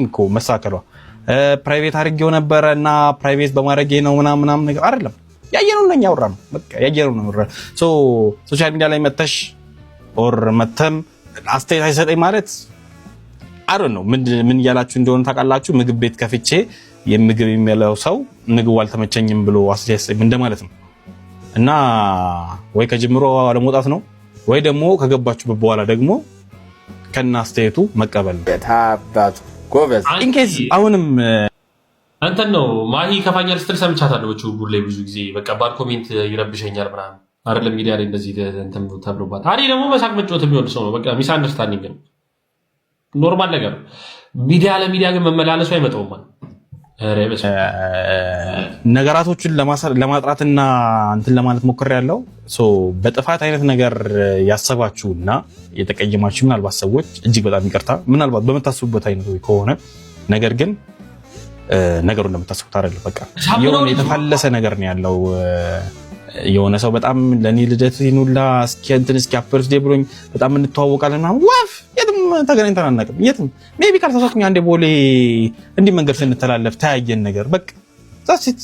እኮ መሳከሏ ፕራይቬት አድርጌው ነበረና ፕራይቬት በማድረጌ ነው ምናምን ነገር አይደለም። ያየነው ነው ያወራ ነው በቃ ያየነው ነው። ሶሻል ሚዲያ ላይ መተሽ ኦር መተም አስተያየት አይሰጠኝ ማለት ነው። ምን እያላችሁ እንደሆነ ታውቃላችሁ። ምግብ ቤት ከፍቼ የምግብ የሚለው ሰው ምግቡ አልተመቸኝም ብሎ አስተያየት እንደማለት ነው። እና ወይ ከጅምሮ አለመውጣት ነው ወይ ደግሞ ከገባችሁበት በኋላ ደግሞ ከና አስተያየቱ መቀበል ነው። ታባቱ ጎበዝ ኢንኬዝ አሁንም አንተን ነው ማሂ ከፋኛል ስትል ሰምቻታለሁ። ቡር ላይ ብዙ ጊዜ በቃ ባድ ኮሜንት ይረብሸኛል ምናምን አይደለም ሚዲያ ላይ እንደዚህ እንትን ተብሎባት። አሪ ደግሞ መሳቅ መጫወት የሚወድ ሰው ነው። በቃ ሚስ አንደርስታንዲንግ ነው፣ ኖርማል ነገር ነው። ሚዲያ ለሚዲያ ግን መመላለሱ አይመጣውም ማለት ነገራቶችን ለማጥራትና እንትን ለማለት ሞክሬያለሁ። በጥፋት አይነት ነገር ያሰባችሁና የተቀየማችሁ ምናልባት ሰዎች እጅግ በጣም ይቅርታ። ምናልባት በመታሰቡበት አይነት ከሆነ ነገር ግን ነገሩን እንደምታስቡት አይደለም። በቃ የሆነ የተፋለሰ ነገር ነው ያለው። የሆነ ሰው በጣም ለኔ ልደት ይኑላ እስኪ አፕርስ ዴ ብሎኝ በጣም እንተዋወቃለን እና ወፍ የትም ተገናኝተን አናውቅም። የትም ሜቢ ካልተሳሳትኩኝ አንዴ ቦሌ እንዲህ መንገድ ስንተላለፍ ታያየን ነገር በቃ ዛሲት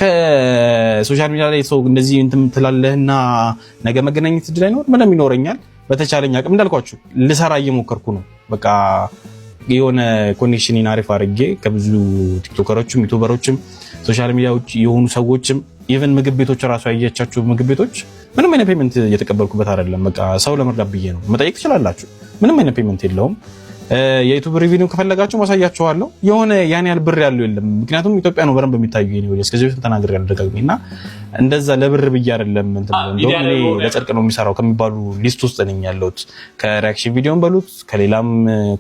ከሶሻል ሚዲያ ላይ ሰው እንደዚህ እንትን ትላለህና ነገ መገናኘት እድል አይኖር ምንም ይኖረኛል። በተቻለኝ አቅም እንዳልኳችሁ ልሰራ እየሞከርኩ ነው። በቃ የሆነ ኮኔክሽን አሪፍ አድርጌ ከብዙ ቲክቶከሮችም ዩቲዩበሮችም ሶሻል ሚዲያ ውጭ የሆኑ ሰዎችም ኢቨን ምግብ ቤቶች ራሱ ያያቻችሁ ምግብ ቤቶች ምንም አይነት ፔመንት እየተቀበልኩበት አይደለም። በቃ ሰው ለመርዳት ብዬ ነው። መጠየቅ ትችላላችሁ። ምንም አይነት ፔመንት የለውም። የዩቲዩብ ሪቪው ከፈለጋችሁ ማሳያችኋለሁ። የሆነ ያን ያህል ብር ያለው የለም። ምክንያቱም ኢትዮጵያ ነው በረም በሚታዩ ነው እስከዚህ በፊት ተናግሬ ያደረጋግኝና እንደዛ ለብር ብዬ አይደለም እንትን ነው እኔ ለጨርቅ ነው የሚሰራው ከሚባሉ ሊስት ውስጥ ነኝ ያለሁት። ከሪአክሽን ቪዲዮን በሉት ከሌላም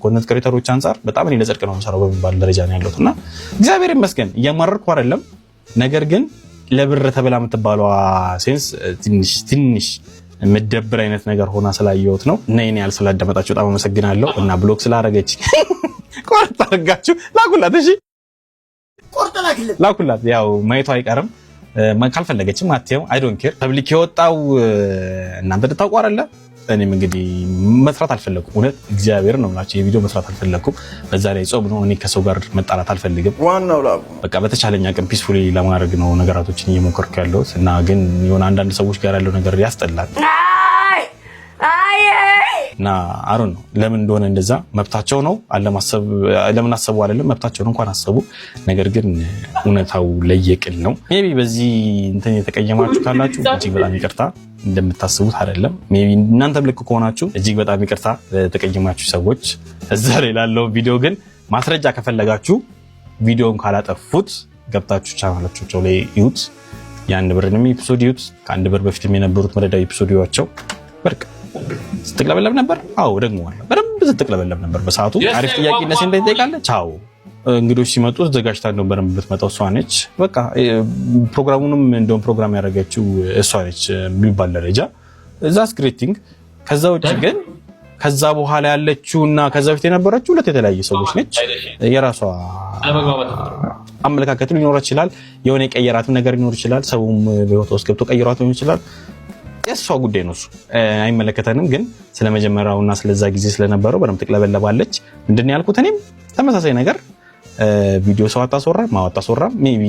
ኮንተንት ክሬተሮች አንፃር በጣም እኔ ለጨርቅ ነው የምሰራው በሚባል ደረጃ ነው ያለሁትና እግዚአብሔር ይመስገን እያማረርኩ አይደለም። ነገር ግን ለብር ተበላ የምትባለዋ ሴንስ ትንሽ መደብር አይነት ነገር ሆና ስላየሁት ነው። እና እኔ ያልስላዳመጣችሁ በጣም አመሰግናለሁ። እና ብሎክ ስላደረገች ቆርጥ አድርጋችሁ ላኩላት። እሺ ቆርጥ ላኩላት። ያው ማየቱ አይቀርም። ካልፈለገችም አትየው። አይ ዶንት ኬር። ፐብሊክ የወጣው እናንተ እንድታውቁ አይደለ? እኔም እንግዲህ መስራት አልፈለኩም። እውነት እግዚአብሔር ነው ማለት የቪዲዮ መስራት አልፈለኩም። በዛ ላይ ጾም ነው። እኔ ከሰው ጋር መጣላት አልፈልግም። ዋናው ላቡ በቃ በተቻለኝ አቅም ፒስፉሊ ለማድረግ ነው ነገራቶችን እየሞከርኩ ያለሁት። እና ግን የሆነ አንዳንድ ሰዎች ጋር ያለው ነገር ያስጠላል። እና አሩን ነው ለምን እንደሆነ እንደዛ መብታቸው ነው። አለማሰብ ለምን አሰቡ አይደለም መብታቸው ነው። እንኳን አሰቡ። ነገር ግን እውነታው ለየቅል ነው። ሜቢ በዚህ እንትን የተቀየማችሁ ካላችሁ እጅግ በጣም ይቅርታ። እንደምታስቡት አይደለም። ሜቢ እናንተም ልክ ከሆናችሁ እጅግ በጣም ይቅርታ ለተቀየማችሁ ሰዎች። እዛ ላይ ላለው ቪዲዮ ግን ማስረጃ ከፈለጋችሁ ቪዲዮን ካላጠፉት ገብታችሁ ቻናላቸው ላይ ይዩት። የአንድ ብርንም ኤፒሶድ ይዩት። ከአንድ ብር በፊትም የነበሩት መደዳዊ ኤፒሶዲዮቸው በርቅ ስትቅለበለብ ነበር። አዎ ደግሞ በደንብ ስትቅለበለብ ነበር። በሰዓቱ አሪፍ ጥያቄ ነስ እንደይጠይቃለች። አዎ እንግዶች ሲመጡ ተዘጋጅታ ነው በደንብ ብትመጣው እሷ ነች። በቃ ፕሮግራሙንም እንደውም ፕሮግራም ያደረገችው እሷ ነች የሚባል ደረጃ ዛስ ግሬቲንግ። ከዛ ውጭ ግን ከዛ በኋላ ያለችውና ከዛ በፊት የነበረችው ሁለት የተለያየ ሰዎች ነች። የራሷ አመለካከቱ ሊኖር ይችላል። የሆነ የቀየራትም ነገር ሊኖር ይችላል። ሰውም በህይወቷ ውስጥ ገብቶ ቀይሯት ሊሆን ይችላል። የእሷ ጉዳይ ነው። እሱ አይመለከተንም። ግን ስለመጀመሪያውና ስለዛ ጊዜ ስለነበረው በደንብ ትቅለበለባለች። ምንድን ነው ያልኩት? እኔም ተመሳሳይ ነገር ቪዲዮ ሰው አታስወራ ሜቢ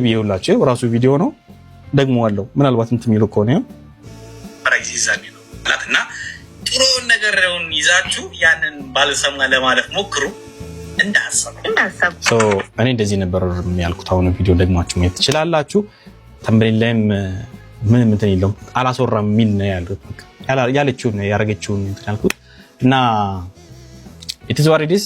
ይኸውላችሁ ራሱ ቪዲዮ ነው ደግሞ አለው። ምናልባት እንትን የሚሉ ከሆነ እና ጥሩውን ነገርን ይዛችሁ ያንን ባለሰማ ለማለፍ ሞክሩ። እንዳሰብ እኔ እንደዚህ ነበር ያልኩት። አሁን ቪዲዮ ደግማችሁ ማየት ትችላላችሁ። ተምብኔል ላይም ምንም እንትን የለውም። አላስወራም የሚል ነው ያለችውን ያረገችውን እንትን ያልኩት እና ኢትዝ ዋት ኢት ኢዝ።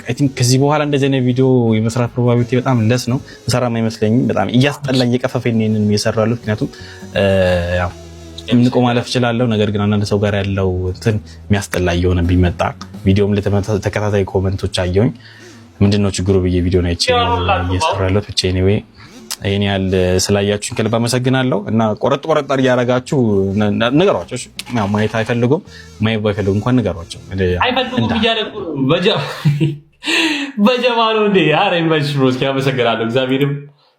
አይ ቲንክ ከዚህ በኋላ እንደዚህ አይነት ቪዲዮ የመስራት ፕሮባቢሊቲ በጣም ለስ ነው። ሰራም አይመስለኝም። በጣም እያስጠላኝ እየቀፈፈኝ ነኝ እየሰራሁ ያለሁት። ምክንያቱም ያው ምንቆ ማለፍ እችላለሁ። ነገር ግን አንዳንድ ሰው ጋር ያለው እንትን የሚያስጠላ እየሆነ ቢመጣ ቪዲዮም ለተከታታይ ኮሜንቶች አየሁኝ። ምንድነው ችግሩ ብዬ ቪዲዮ ነው እየሰራሁ ያለሁት። ብቻ ኤኒዌይ ይሄን ያህል ስላያችሁኝ ከልብ አመሰግናለሁ። እና ቆረጥ ይያረጋችሁ ንገሯቸው። ያው ማየት አይፈልጉም ማየት ባይፈልጉ እንኳን ንገሯቸው። አይፈልጉም ይያለቁ በጀማሉ እንዴ አረ ኢንቨስት ሮስኪ አመሰግናለሁ። እግዚአብሔርም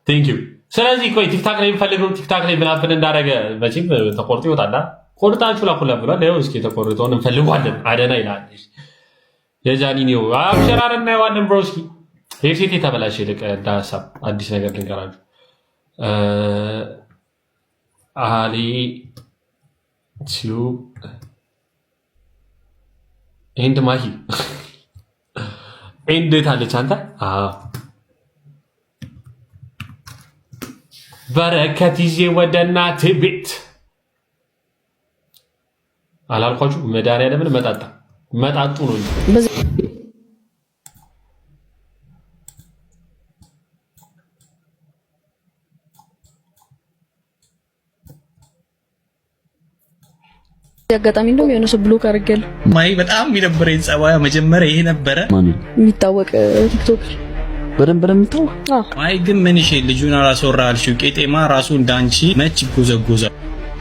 ቴንክ ዩ። ስለዚህ ቆይ ቲክታክ ላይ የሚፈልገው ቲክታክ ላይ ምናምን እንዳደረገ መቼም ተቆርጦ ይወጣል። ቆርጣችሁ ላኩላ ብሏል። ያው እስኪ ተቆርጦውን እንፈልጓለን። አደና ይላል የጃኒኒው አብሸራርና የዋንን ብሮስኪ ሄድሴት የተበላሸ ልቀ ዳሳብ አዲስ ነገር ልንገራችሁ። አሊ ቲዩብ ኤንድ ማሂ እንዴት አለች አንተ? በረከት ይዤ ወደ እናት ቤት አላልኳችሁ? መድኃኒዓለምን መጣጡ ነው እንጂ ያጋጣሚ እንደውም የሆነ ሰው ብሎክ አድርጌያለሁ። ማይ በጣም የሚደብረኝ ጸባያ መጀመሪያ ይሄ ነበረ። የሚታወቅ ቲክቶክ በደንብ የምታው ማይ ግን ምን እሺ ልጁን አላስወራልሽው ቄጤማ ራሱ እንዳንቺ መች ጎዘጎዛ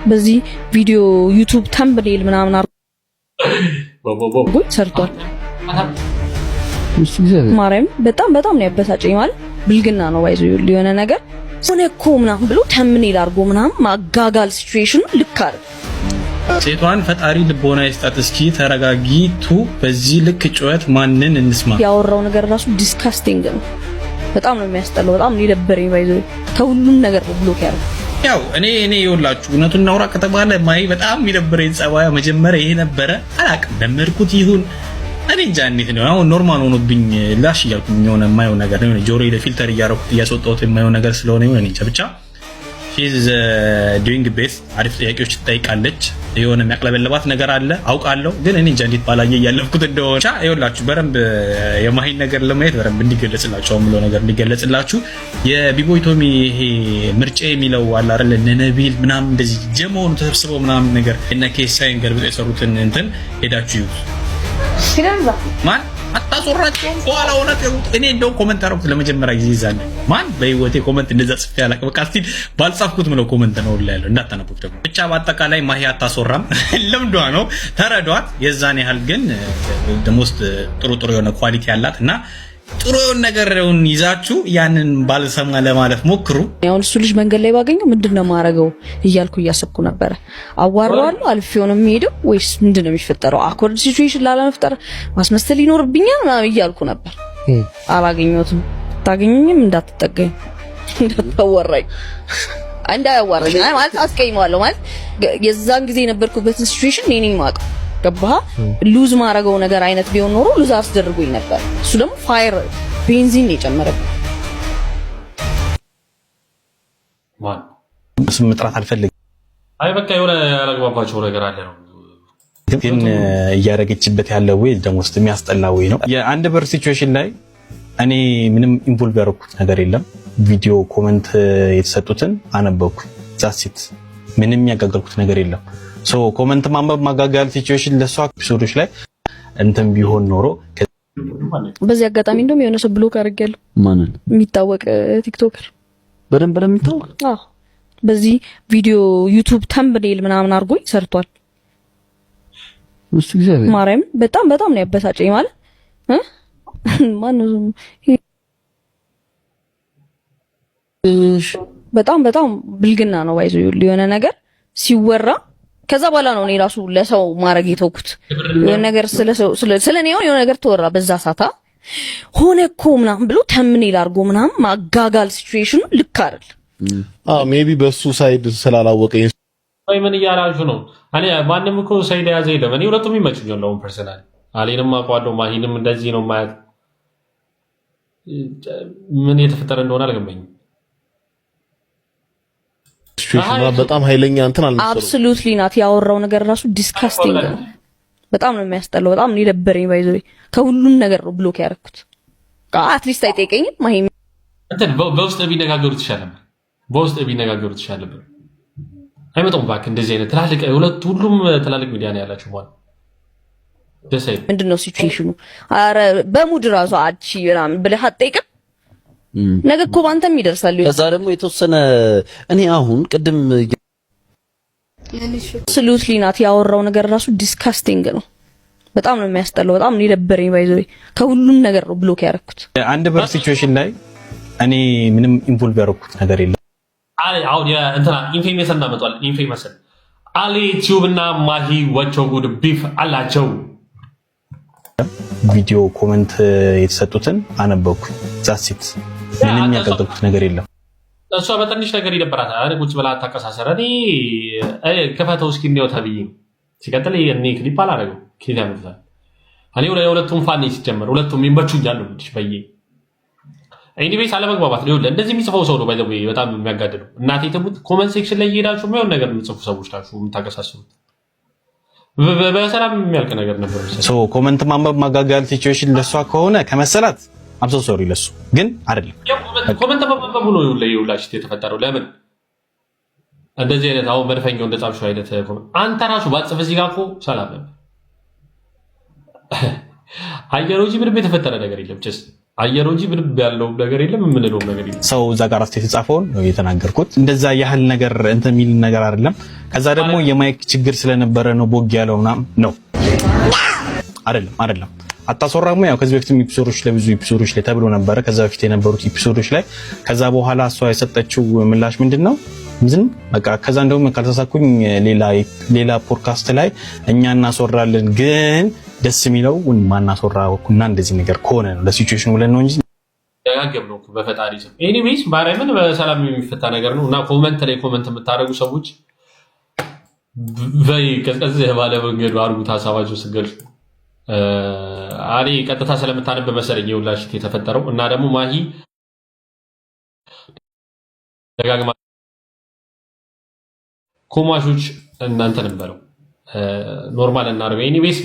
በዚህ ቪዲዮ ዩቲዩብ ተምብኔል ምናምን አርጎ ሰርቷል። ማርያም በጣም ነው ያበሳጨኝ። ማለት ብልግና ነው ባይዞ የሆነ ነገር ሆነ እኮ ምናምን ብሎ ተምብኔል አርጎ ምናምን ማጋጋል ሲቹዌሽኑ ልክ አይደል። ሴቷን ፈጣሪ ልቦና ይስጣት። እስኪ ተረጋጊቱ። በዚህ ልክ ጩኸት ማንን እንስማ? ያወራው ነገር ራሱ ዲስካስቲንግ ነው። በጣም ነው የሚያስጠላው። በጣም ነው ይደበረኝ ባይዞ ከሁሉም ነገር ብሎክ ያደርግ። ያው እኔ ይኸውላችሁ እውነቱን እናውራ ከተባለ ማይ በጣም የሚደብረኝ ጸባያ መጀመሪያ ይሄ ነበረ። አላቅም ለመድኩት ይሁን እኔ እንጃ እንዴት ነው አሁን ኖርማል ሆኖብኝ ላሽ እያልኩኝ የሆነ የማየው ነገር ነው። ጆሮዬ ለፊልተር እያረኩት እያስወጣሁት የማየው ነገር ስለሆነ ይሁን እንጃ ብቻ she's doing best አሪፍ ጥያቄዎች ትጠይቃለች። የሆነ የሚያቅለበለባት ነገር አለ አውቃለሁ፣ ግን እኔ እንጃ እንዴት ባላየ እያለፍኩት እንደሆነ ብቻ ይኸውላችሁ በረምብ የማሂን ነገር ለማየት በረምብ እንዲገለጽላችሁ አምሎ ነገር እንዲገለጽላችሁ የቢቦይ ቶሚ ይሄ ምርጫ የሚለው አለ አይደል እነ ነቢል ምናምን እንደዚህ ጀመሆኑ ተሰብስበው ምናምን ነገር እነ ኬሳይን ገልብጦ የሰሩትን እንትን ሄዳችሁ ይዩት። ማን አታስወራቸውም በኋላ እውነት እኔ እንደው ኮሜንት አረኩት ለመጀመሪያ ጊዜ ይዛል ማን በህይወቴ ኮሜንት እንደዛ ጽፌ አላውቅም። በቃ እስቲ ባልጻፍኩት ምለው ኮሜንት ነው ያለው እንዳታነቡት ደግሞ ብቻ። በአጠቃላይ ማሂ አታስወራም ለምዷ ነው ተረዷት። የዛን ያህል ግን ደሞስት ጥሩ የሆነ ኳሊቲ ያላት እና ጥሩ ነገርውን ይዛችሁ ያንን ባልሰማ ለማለፍ ሞክሩ። ያው እሱ ልጅ መንገድ ላይ ባገኘው ምንድነው ማረገው እያልኩ እያሰብኩ ነበር። አዋራዋለሁ አልፌው ነው የሚሄደው ወይስ ምንድነው የሚፈጠረው? አኮርድ ሲቹዌሽን ላለመፍጠር ማስመሰል ይኖርብኛል ምናምን እያልኩ ነበር። አላገኘሁትም። ታገኘኝም እንዳትጠገኝ እንዳታወራኝ እንዳያዋራኝ ማለት አስቀይማለሁ። ማለት የዛን ጊዜ የነበርኩበትን ሲቹዌሽን እኔ ነኝ የማውቀው። ገባህ? ሉዝ ማረገው ነገር አይነት ቢሆን ኖሮ ሉዝ አስደርጎኝ ነበር። እሱ ደግሞ ፋየር ቤንዚን የጨመረብኝ። ማን ስም መጥራት አልፈልግም። አይ በቃ የሆነ ያላግባባቸው ነገር አለ ነው ግን እያደረገችበት ያለው ወይ ደግሞ ውስጥ የሚያስጠላ ወይ ነው። የአንድ በር ሲቹዌሽን ላይ እኔ ምንም ኢንቮልቭ ያደረኩት ነገር የለም። ቪዲዮ ኮሜንት የተሰጡትን አነበብኩ። ዛሲት ምንም ያጋገልኩት ነገር የለም። ሶ ኮሜንት ማንበብ ማጋጋል ሲቹዌሽን ለሷ ኤፒሶዶች ላይ እንትን ቢሆን ኖሮ በዚህ አጋጣሚ እንደውም የሆነ ሰው ብሎክ አድርጌያለሁ። ማንን? የሚታወቅ ቲክቶከር በደንብ የሚታወቅ በዚህ ቪዲዮ ዩቲዩብ ተምብኔል ምናምን አርጎኝ ሰርቷል። እሱ እግዚአብሔር ማርያም በጣም ነው ያበሳጨኝ። ማለት ማነው በጣም ብልግና ነው ባይዞ የሆነ ነገር ሲወራ ከዛ በኋላ ነው እኔ ራሱ ለሰው ማረግ የተውኩት። የሆነ ነገር ስለኔ የሆነ ነገር ተወራ በዛ ሳታ ሆነ እኮ ምናምን ብሎ ተምኔል አርጎ ምናምን ማጋጋል ሲቹዌሽኑ ልክ አይደል። ሜቢ በሱ ሳይድ ስላላወቀኝ ወይ ምን እያላችሁ ነው? እኔ ማንንም እኮ ሳይድ ያዘ የለም። እኔ ሁለቱም ይመቹኛል ነው ፐርሰናል። አሌንም አውቀዋለሁ፣ ማሂንም እንደዚህ ነው ማለት ምን የተፈጠረ እንደሆነ አልገባኝም። በጣም ኃይለኛ እንትን አልመሰለውም። አብሶሉትሊ ናት። ያወራው ነገር ራሱ ዲስካስቲንግ ነው። በጣም ነው የሚያስጠላው። በጣም ነው ይደበረኝ። ባይዘው ከሁሉም ነገር ነው ብሎክ ያደረኩት። አትሊስት አይጠይቀኝም። ማሂም እንትን በውስጥ ቢነጋገሩት ይሻላል። በውስጥ ቢነጋገሩት ይሻላል። አይመጣም ባክ እንደዚህ አይነት ትላልቅ ሁሉም ትላልቅ ሚዲያ ነው ያላችሁ ማለት ደሳይ ምንድነው ሲቹዌሽኑ? አረ በሙድ ራሱ አቺ ምናምን ብለህ አትጠይቅም። ነገ እኮ ባንተም ይደርሳል። ከዛ ደግሞ የተወሰነ እኔ አሁን ቅድም አብሶሉትሊ ናት። ያወራው ነገር ራሱ ዲስካስቲንግ ነው። በጣም ነው የሚያስጠላው። በጣም ነው ይደበረኝ። ባይዘው ከሁሉም ነገር ነው ብሎክ ያደረኩት። አንድ በር ሲቹዌሽን ላይ እኔ ምንም ኢንቮልቭ ያደረኩት ነገር የለም። አሁን እንትና ኢንፌመስ እናመጣለን። ኢንፌመስ አሊ ቲዩብ እና ማሂ ወቸው ጉድ ቢፍ አላቸው። ቪዲዮ ኮሜንት የተሰጡትን አነበብኩ። ዛሲት ምንም ያቀጠልኩት ነገር የለም። እሷ በትንሽ ነገር ይደብራታል። አረ ቁጭ ብላ አታቀሳሰረ። እኔ ክፈተው እስኪ እንዲያው ተብዬ ሲቀጥል እኔ ክሊፕ አላደረገው ኬት ያመጣል። እኔ ሁለቱም ፋን ሲጀመር ሁለቱም ይመቹኛል ነው እንዴ በየ ኤኒዌይስ አለመግባባት ነው። እንደዚህ የሚጽፈው ሰው ነው ባይዘው በጣም የሚያጋድለው። እናቴ ትሙት ኮሜንት ሴክሽን ላይ እየሄዳችሁ የማይሆን ነገር የምትጽፉ ሰዎች ናችሁ የምታቀሳስሩት። በሰላም የሚያልቅ ነገር ነበር ሶ ኮሜንት ማንበብ ማጋጋል ሲቹዌሽን ለሷ ከሆነ ከመሰላት አብሶ ሶሪ ለሱ ግን አይደለም። ኮሜንት ማንበብ ነው ለዩላሽት የተፈጠረው። ለምን እንደዚህ አይነት አሁን መድፈኛው እንደጻፍሽው አይነት ኮሜንት አንተ ራሱ ባጽፍ እዚህ ጋር እኮ ሰላም ነበር። አየሮጂ ምንም የተፈጠረ ነገር የለም። ጀስት አየሮጂ ምንም ያለው ነገር የለም። የምንለው ነገር የለም። ሰው እዛ ጋር አስተ የተጻፈውን ነው የተናገርኩት። እንደዛ ያህል ነገር እንትን የሚል ነገር አይደለም። ከዛ ደግሞ የማይክ ችግር ስለነበረ ነው ቦግ ያለው ምናምን ነው አይደለም። አታስወራሙ። ያው ከዚህ በፊት ኤፒሶዶች ላይ ብዙ ኤፒሶዶች ላይ ተብሎ ነበረ። ከዛ በፊት የነበሩት ኤፒሶዶች ላይ ከዛ በኋላ እሷ የሰጠችው ምላሽ ምንድነው? ምንድን በቃ ከዛ እንደውም ካልተሳኩኝ ሌላ ፖድካስት ላይ እኛ እናስወራለን፣ ግን ደስ የሚለው ማናስወራውና እንደዚህ ነገር ከሆነ ነው ለሲቹዌሽኑ ብለን ነው እንጂ ደጋገም ነው በፈጣሪ ስም። ኤኒዌይስ ባረምን በሰላም የሚፈታ ነገር ነው እና ኮሜንት ላይ ኮሜንት የምታደርጉ ሰዎች በይ ቀዝቀዝ ባለ መንገዱ አድርጉት ሀሳባችሁ ስትገልጹ። አሪ ቀጥታ ስለምታነብ መሰለኝ የሁላሽት የተፈጠረው እና ደግሞ ማሂ ደጋግማ ኮማሾች እናንተ ነበረው ኖርማል እናደርገው ኤኒዌይስ